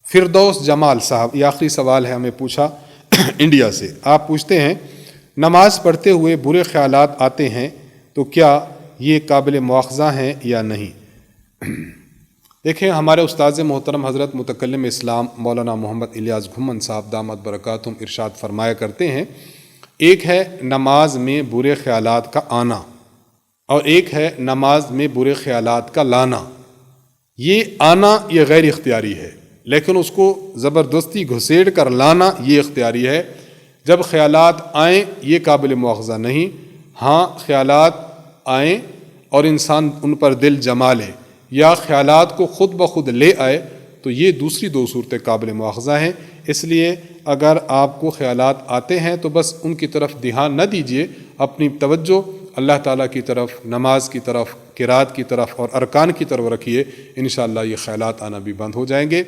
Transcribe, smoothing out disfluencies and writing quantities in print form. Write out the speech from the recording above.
फिरदौस जमाल साहब, ये आखिरी सवाल है, हमें पूछा इंडिया से। आप पूछते हैं नमाज पढ़ते हुए बुरे ख्यालात आते हैं तो क्या ये काबिल मुआखज़ा हैं या नहीं? देखें, हमारे उस्ताद मोहतरम हज़रत मुतकल्लिम इस्लाम मौलाना मोहम्मद इलियास घुम्मन साहब दामत बरकातुहुम इरशाद फरमाया करते हैं, एक है नमाज में बुरे ख्यालात का आना और एक है नमाज में बुरे ख्यालात का लाना। ये आना ये गैर इख्तियारी है, लेकिन उसको ज़बरदस्ती घुसेड़ कर लाना ये इख्तियारी है। जब ख्यालात आएँ ये काबिल मुआखज़ा नहीं। हाँ, ख्यालात आएँ और इंसान उन पर दिल जमा ले या ख्यालात को ख़ुद ब खुद ले आए तो ये दूसरी दो सूरतें काबिल मुआखज़ा हैं। इसलिए अगर आपको ख्यालात आते हैं तो बस उनकी तरफ ध्यान न दीजिए, अपनी तवज्जो अल्लाह ताला की तरफ, नमाज की तरफ, किरात की तरफ और अरकान की तरफ रखिए। इंशाअल्लाह ये ख्यालात आना भी बंद हो जाएंगे।